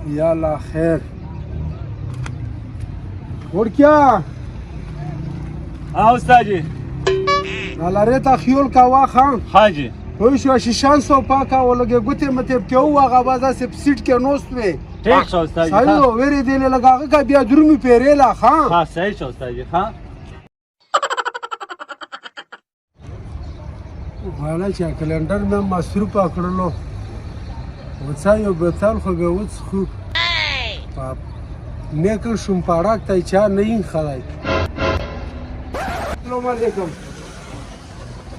یالا خیر ورکیا استاد جی نالاره تا خیول کا خان حاجی وای شو شیشان سو پاکا ولګه ګوته مته کېو هغه بازا سپ سیټ کې نوست وې ټیک شو استاد جی صحیح نو وری دی لګاغه کا بیا درومي پیریلا خان ها صحیح شو استاد جی ها والا چې کلندر مې مصروف کړلو وڅا یو بتال خو به وڅ خو پاپ نیکه شوم پاړک ته چا نه خلای السلام علیکم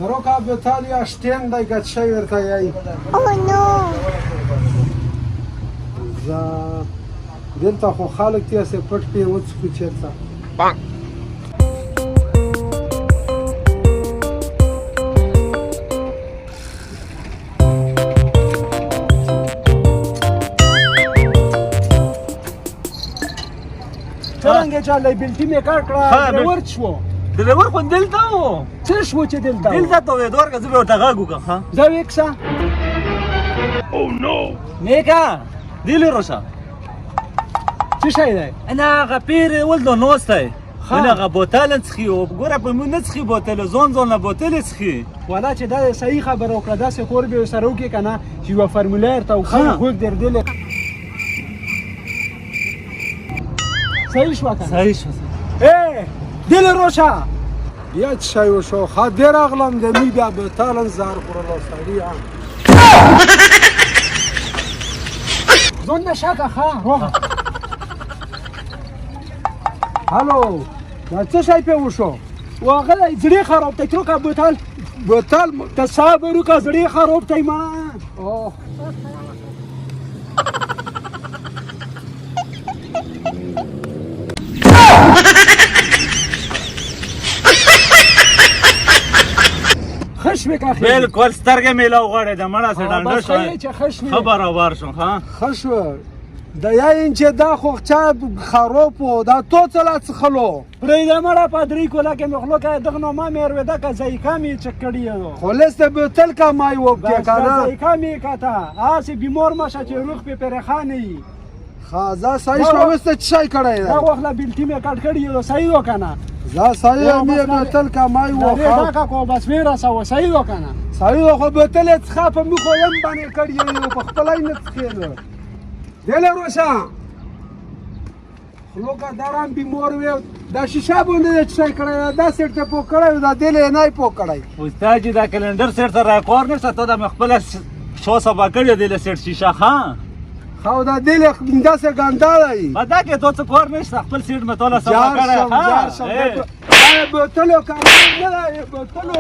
روکا بتالیا شتین دای گت شای ورته یای Oh no! زه دلته خو خلک ته سه پټ پی وڅ خو چیرته څنګه چې لایبلټی مې کار کړه ورچ شو ډریور خو دلته و څه شو چې دلته دلته ته وې دور کزه ورته غاګو کا ها زه وکسا او نو نیکا دلی روشا څه شي دی انا غپیر ولدو نوسته انا غ بوتل څخي او ګوره په مون څخي بوتل زون زون بوتل څخي ولا چې دا صحیح خبره وکړه دا سه کور به سره وکي کنه چې یو فرمولر ته خو در دل صحیح شو کنه صحیح شو اے دل روشا یا شای وشو خاطر اغلم د می بیا به تالن زار قرلو سریعا زون نشاکه ها روح هالو دا څه شای په وشو واغله زړی خراب ته تر کا بوتل تصابرو کا زړی خراب ته ما اوه خشمه کا خیر بالکل سترګې میلاو غړې د مړه سره ډنډه شو خبر اور شو ها خشوه د یا انچ دا خو چا خراب و دا تو څلا څخلو پرې د مړه پادری کولا کې مخلوق دغه ما مې ودا کا ځایکا می چکړی خلاص ته بوتل کا مای و کې کنه ځایکا می کاته آسی بیمار ماشه چې روح په پرخانه خازا صحیح شو وسته چای کړی دا وخت لا بلټی می کټ کړی صحیح وکنه زه صحیح می بوتل کا مای و دا کا کو بس میرا سو صحیح وکنه صحیح خو بوتل څخه په مخ یم باندې کړی په خپلای نه تخیل دل روشا خلوکا داران بیمار وی دا شیشه باندې چای کړی دا سیټ ته پو کړی دا دل نه پو کړی استاد جی دا کلندر سیټ سره کار نشته ته د خپل شو سبا کړی دل سیټ شیشه ها خو دا دل دا سه ګندا دی پتا کې ته څه کار نشته خپل سیټ متوله سبا کړی ها بوتلو کار نه بوتلو